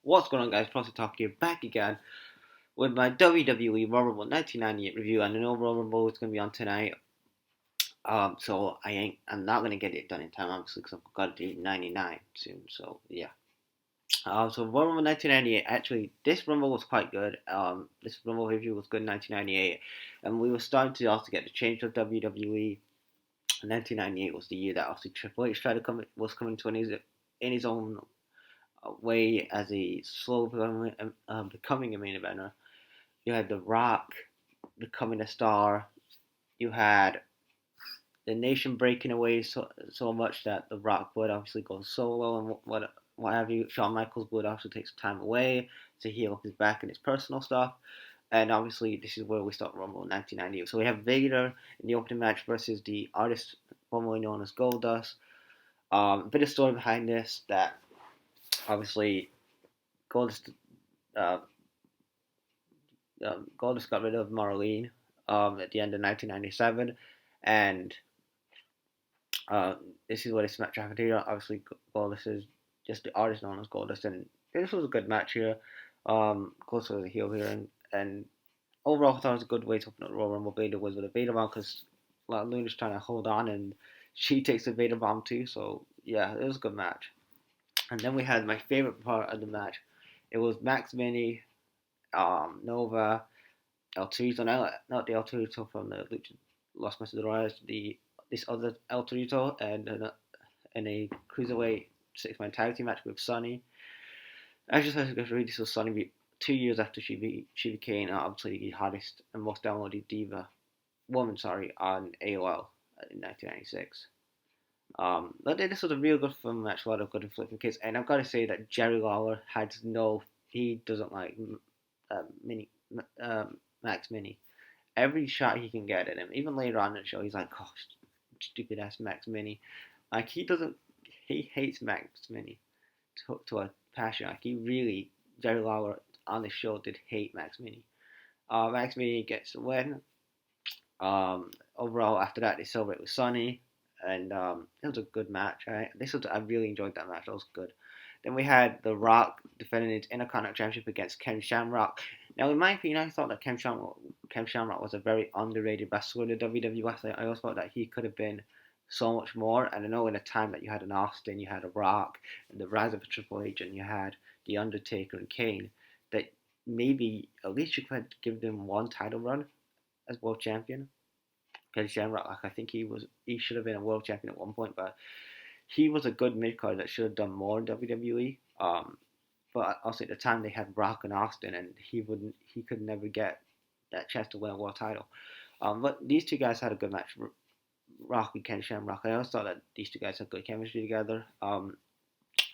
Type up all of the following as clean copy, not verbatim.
What's going on, guys? Prosser Talk here, back again with my WWE Royal Rumble 1998 review. And I know Royal Rumble is going to be on tonight, so I'm not going to get it done in time, obviously, because I've got to do 99 soon. So yeah. So Royal Rumble 1998. Actually, this Rumble was quite good. This Rumble review was good in 1998, and we were starting to also get the change of WWE. 1998 was the year that obviously Triple H was coming to in his own way as a slow becoming a main eventer. You had The Rock becoming a star. You had the Nation breaking away so much that The Rock would obviously go solo and what have you. Shawn Michaels would also take some time away to heal his back and his personal stuff. And obviously, this is where we start Rumble in 1998. So we have Vader in the opening match versus the artist formerly known as Goldust. A bit of story behind this that obviously Goldust uh, Goldust got rid of Marlene at the end of 1997, and uh, this is what it's match happened here. Obviously, Goldust is just the artist known as Goldust, and this was a good match here. Goldust was a heel here, and overall, I thought it was a good way to open up the Royal Rumble. Vader was with a Vader bomb because Luna's trying to hold on, and she takes the Vader bomb too. So yeah, it was a good match. And then we had my favorite part of the match. It was Max Mini, Nova, El Torito, not the El Torito from the Los Matadores, this other El Torito, and in a cruiserweight six-man tag team match with Sunny. I just had to read this was Sunny 2 years after she became obviously the hottest and most downloaded woman, on AOL in 1996. But this was a real good fun match, a lot of good flipping kicks, and I've got to say that Jerry Lawler he doesn't like mini Max Mini. Every shot he can get at him, even later on in the show, he's like, "Oh, stupid ass Max Mini." Like he hates Max Mini to a passion. Like Jerry Lawler on the show did hate Max Mini. Max Mini gets the win. Overall, after that, they celebrate with Sonny, and it was a good match. Right? I really enjoyed that match. That was good. Then we had The Rock defending his Intercontinental Championship against Ken Shamrock. Now, in my opinion, I thought that Ken Shamrock was a very underrated wrestler in the WWF. I always thought that he could have been so much more. And I know in a time that you had an Austin, you had a Rock, and the rise of a Triple H, and you had The Undertaker and Kane, that maybe at least you could give them one title run as world champion. Ken Shamrock, I think he should have been a world champion at one point, but he was a good mid card that should have done more in WWE. But also at the time they had Rock and Austin, and he could never get that chance to win a world title. But these two guys had a good match, Rock and Ken Shamrock. I always thought that these two guys had good chemistry together.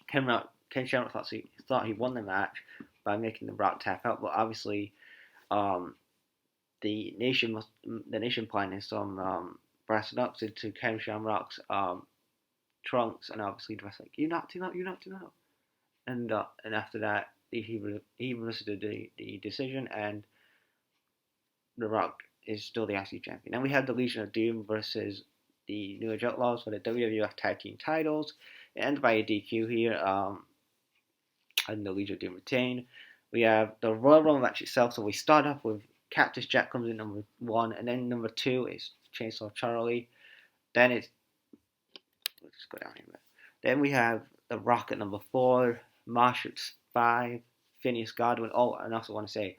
Ken Shamrock thought he won the match by making the Rock tap out, but obviously, the nation planted some brass knucks into Ken Shamrock's trunks, and obviously dressed like, "You knocked him out, you knocked him out." And after that, he resisted the decision, and The Rock is still the IC champion. And we had the Legion of Doom versus the New Age Outlaws for the WWF Tag Team titles. It ended by a DQ here, and the Legion of Doom retained. We have the Royal Rumble match itself. So we start off with Cactus Jack comes in number 1, and then number 2 is Chainsaw Charlie. Then let's go down here a bit. Then we have The Rock at number 4, Marsh at 5, Phineas Godwin. Oh, and I also want to say,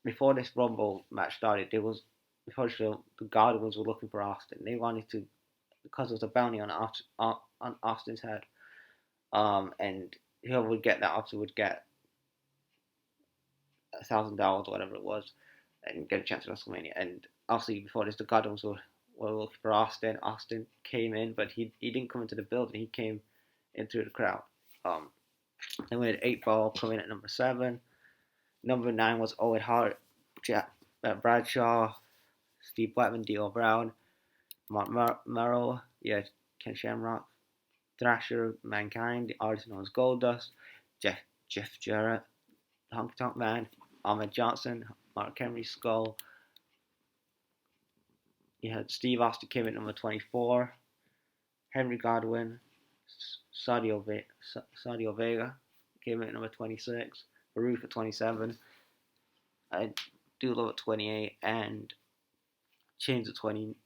before this Rumble match started, the Godwins were looking for Austin. They wanted to, because there was a bounty on Austin's head, and whoever would get that, Austin would get $1,000 or whatever it was, and get a chance at WrestleMania. And obviously, before this, the Godwins were looking for Austin. Austin came in, but he didn't come into the building. He came in through the crowd. Then we had 8-Ball come in at number 7. Number 9 was Owen Hart, Bradshaw, Steve Blackman, D.L. Brown, Mark Merrill, Ken Shamrock, Thrasher, Mankind, the artist known as Goldust, Jeff Jarrett, Honky Tonk Man, Ahmed Johnson, Mark Henry, Skull. You had Steve Austin came in at number 24, Henry Godwin, Sadio Vega, came in at number 26. Farouk at 27. I do love at 28, and Chains at 28.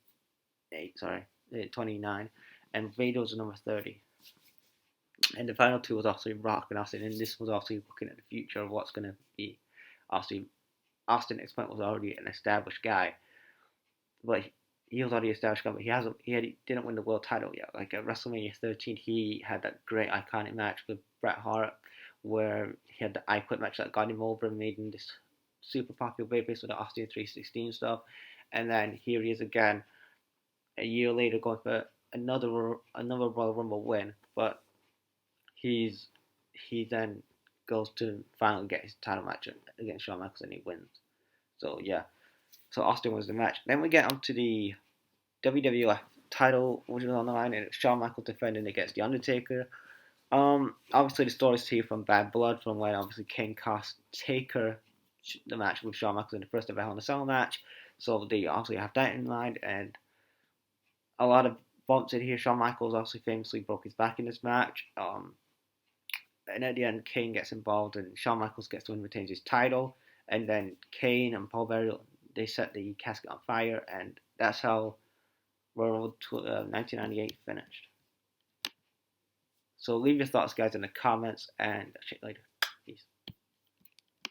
Sorry, 29, and Vado's at number 30. And the final two was obviously Rock and Austin, and this was obviously looking at the future of what's going to be. Obviously, Austin at this point was already an established guy, but he was already established guy, but he didn't win the world title yet. Like at WrestleMania 13, he had that great iconic match with Bret Hart, where he had the I Quit match that got him over and made him this super popular babyface with the Austin 316 stuff. And then here he is again, a year later, going for another Royal Rumble win, but he then goes to finally get his title match against Shawn Michaels and he wins. So yeah, so Austin wins the match. Then we get onto the WWF title, which was on the line, and it's Shawn Michaels defending against The Undertaker. Obviously the stories here from Bad Blood, from when obviously Kane cost Taker the match with Shawn Michaels in the first ever Hell in a Cell match. So they obviously have that in mind, and a lot of bumps in here. Shawn Michaels obviously famously broke his back in this match. And at the end, Kane gets involved, and Shawn Michaels gets to win, retains his title. And then Kane and Paul Bearer, they set the casket on fire, and that's how Royal 1998 finished. So leave your thoughts, guys, in the comments, and I'll check you later.